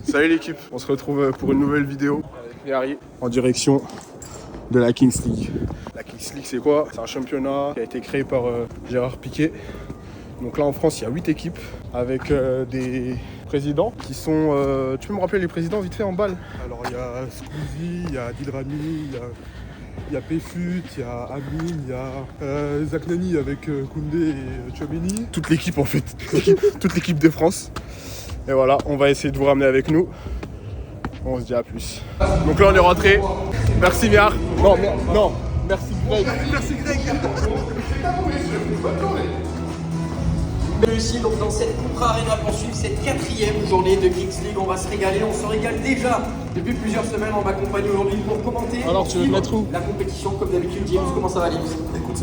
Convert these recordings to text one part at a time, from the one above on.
Salut l'équipe, on se retrouve pour une nouvelle vidéo avec Ferrari en direction de la Kings League. La Kings League c'est quoi? C'est un championnat qui a été créé par Gérard Piquet. Donc là en France il y a 8 équipes avec des présidents qui sont... tu peux me rappeler les présidents vite fait en balle? Alors il y a Squeezie, il y a Dilrami, il y a Péfut, il y a Amine, il y a Zach Nani avec Koundé et Tchouaméni. Toute l'équipe en fait, toute l'équipe de France. Et voilà, on va essayer de vous ramener avec nous. On se dit à plus. Donc là on est rentré. Merci Miar. Non, non, merci Greg. Merci Greg. Réussi donc dans cette Cupra Arena pour suivre cette 4e journée de Kings League. On va se régaler, on se régale déjà depuis plusieurs semaines. On m'accompagne aujourd'hui pour commenter. Alors tu veux mettre où? La compétition comme d'habitude. James, comment ça va James?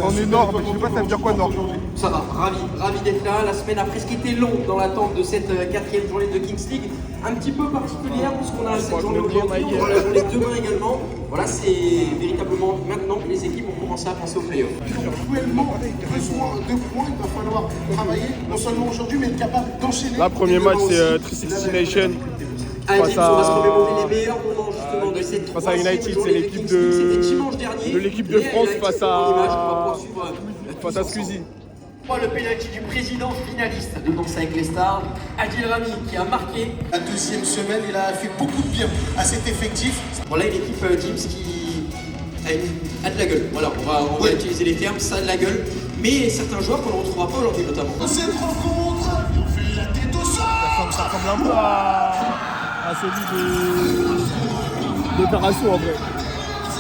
On est nord, mais je sais pas ça veut dire quoi nord. Ça va, ravi d'être là. La semaine a presque été longue dans l'attente de cette 4e journée de Kings League. Un petit peu particulière puisqu'on a cette journée aujourd'hui, on aura la journée demain également. Voilà, c'est véritablement maintenant que les équipes ont commencé à penser aux playoffs. Cruellement besoin de points, il va falloir travailler non seulement aujourd'hui mais être capable d'enchaîner. Là, premier match c'est 360 Nation. Allez, James, on va se remémorer les meilleurs moments justement de cette face à United, c'est l'équipe de l'équipe de France face à Squeezie. Le pénalty du président finaliste de Danse avec les stars, Adil Rami, qui a marqué. La deuxième semaine, il a fait beaucoup de bien à cet effectif. Bon là, une équipe James qui a de la gueule. Voilà, on va utiliser les termes, ça a de la gueule. Mais certains joueurs qu'on ne retrouvera pas aujourd'hui notamment. Cette rencontre, on fait la tête au sol. Ça ressemble un peu à celui d'Opération en vrai.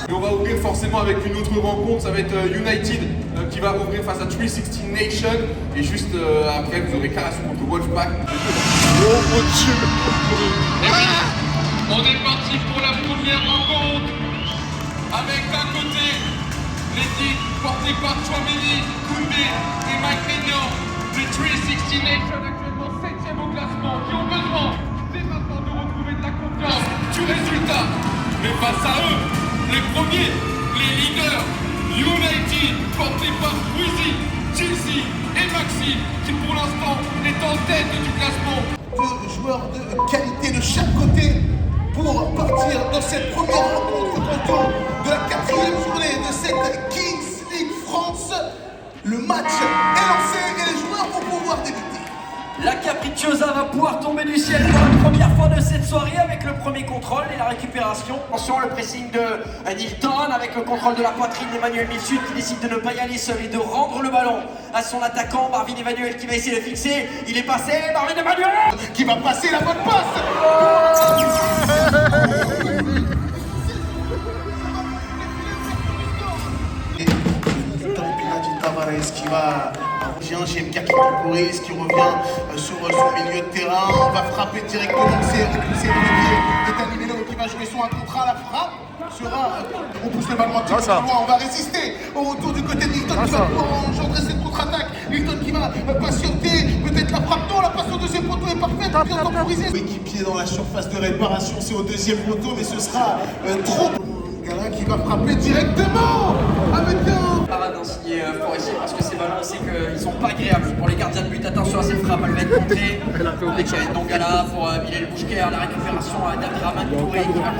Et on va ouvrir forcément avec une autre rencontre, ça va être United qui va ouvrir face à 360 Nation. Et juste après, vous aurez Carasso contre Wolfpack. Oh mon Dieu! On est parti pour la première rencontre avec d'un côté l'équipe portée par Tchouaméni, Koundé et Mike Maignan, les 360 Nation actuellement 7e au classement, qui ont besoin dès maintenant de retrouver de la confiance, du résultat. Mais face à eux, les premiers, les leaders, United, portés par Squeezie, Chelsea et Maxime, qui pour l'instant est en tête du classement. Deux joueurs de qualité de chaque côté pour partir dans cette première rencontre de la 4e journée de cette Kings League France. Le match est lancé et les joueurs vont pouvoir débuter. La Capricciosa va pouvoir tomber du ciel pour la première fois de cette soirée avec le premier contrôle et la récupération. Attention, le pressing de Nilton avec le contrôle de la poitrine d'Emmanuel Milsud qui décide de ne pas y aller seul et de rendre le ballon à son attaquant Marvin Emmanuel qui va essayer de fixer. Il est passé, Marvin Emmanuel qui va passer la bonne passe. Tavares qui va revient, GMK qui temporise, qui revient sur son milieu de terrain, va frapper directement, c'est Olivier Melo qui va jouer son 1 contre 1, la frappe sera, on pousse le ballon un petit peu loin, on va résister au retour du côté de Nilton qui va pouvoir engendrer cette contre-attaque, Nilton qui va patienter, peut-être la frappe, non, la passe au deuxième poteau est parfaite, bien temporisé. Équipier dans la surface de réparation, c'est au deuxième poteau, mais ce sera trop. Gala qui va frapper directement avec un... Parade signé Forestier parce que ces ballons, on sait qu'ils sont pas agréables pour les gardiens de but. Attention à cette frappe, elle va être contrée. Avec Dongala pour Bilal Bouchker, la récupération d'Abdraman Touré qui va...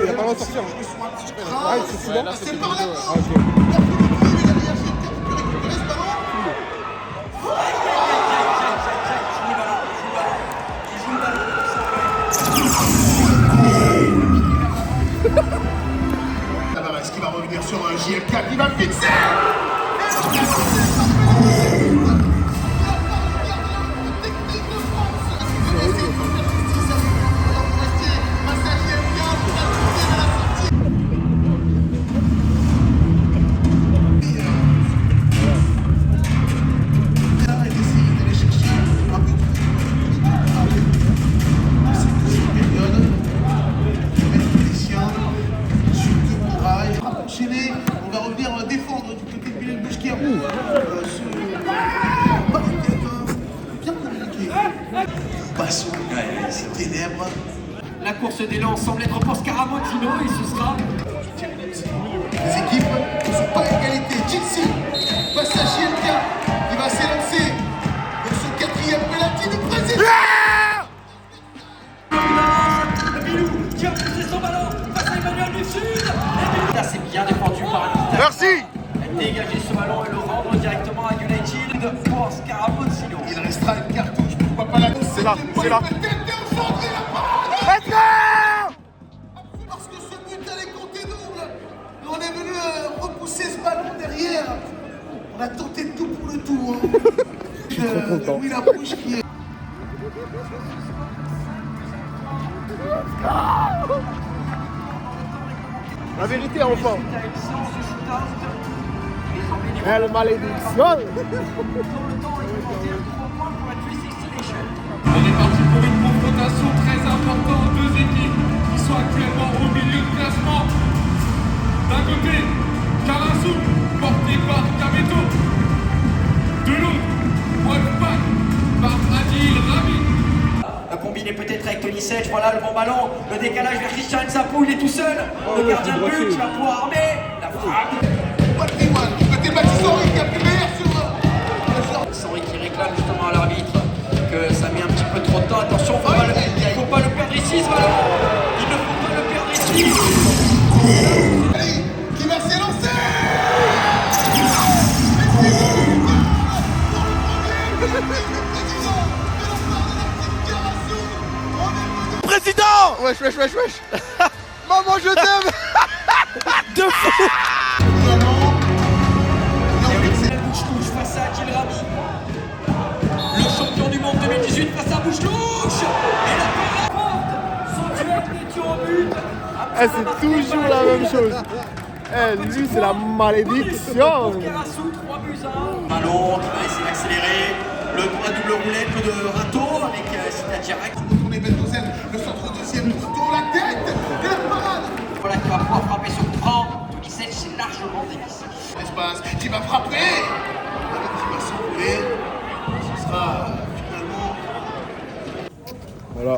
Il a pas le droit de sortir. C'est par la Tavares qui va revenir sur JLK qui va fixer. On va revenir défendre du côté de Bilal Bouchker. Bien communiqué. Passion, c'est ténèbres. La La course d'élan semble être pour Scaramouzzino et ce sera... Les équipes ne sont pas à égalité. Jinsi face à JMK qui va s'élancer pour son quatrième penalty du président. Bilou qui a poussé son ballon face à Emmanuel du Sud. Là c'est bien défendu par Anita. Merci. Dégager ce ballon et le rendre directement à United pour Scaramouzzino. Il restera une cartouche, pourquoi pas la course. C'est là, c'est là. Peut-être défendre la parade. Let's go. Parce que ce but allait compter double. On est venu repousser ce ballon derrière. On a tenté tout pour le tout. Je suis trop content. Louis Labouche qui est... La vérité enfin. Elle malédiction. On est parti pour une confrontation très importante. Deux équipes qui sont actuellement au milieu de classement. D'un côté, Karasu, porté par Kameto. De l'autre, Wolfpack par Adil Rami. Le combiné peut-être avec Tony Sedge, voilà le bon ballon, le décalage vers Christian Nzapou, il est tout seul. Le gardien de but qui va pouvoir armer la frappe. Côté Baptiste Henry qui a pu meilleur sur... Henry qui réclame justement à l'arbitre que ça met un petit peu trop de temps. Attention, il ne faut pas le perdre ici ce ballon. Il ne faut pas le perdre ici. Allez, qui va s'élancer. Président. Wesh. Maman, je t'aime. De fou. Bouche-touche face à Adil Rami. Le champion du monde 2018 face à Bouche-touche. Et la porte. Son duel des tirs au but. Eh, c'est toujours la même chose. Eh, lui, c'est la malédiction. Karasu, 3 buts à 1. Ballon qui va essayer d'accélérer. La double roulette de Rato avec Sita Dirac. On est Bendozen, le centre deuxième, tour la tête et la parade. Voilà qui va pouvoir frapper ce coup franc. Tony Sedge c'est largement dévissé. L'espace, qui va frapper. Qui va s'enrouler. Ce sera finalement... Voilà,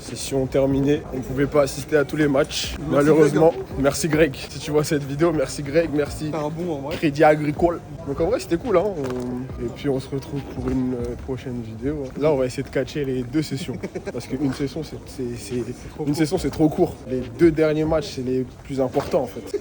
session terminée. On ne pouvait pas assister à tous les matchs, malheureusement. Merci Greg, si tu vois cette vidéo, merci Greg, merci un bon en vrai. Crédit Agricole. Donc en vrai c'était cool hein. Et puis on se retrouve pour une prochaine vidéo. Là on va essayer de catcher les deux sessions. Parce qu'une session c'est trop court. Les deux derniers matchs c'est les plus importants en fait.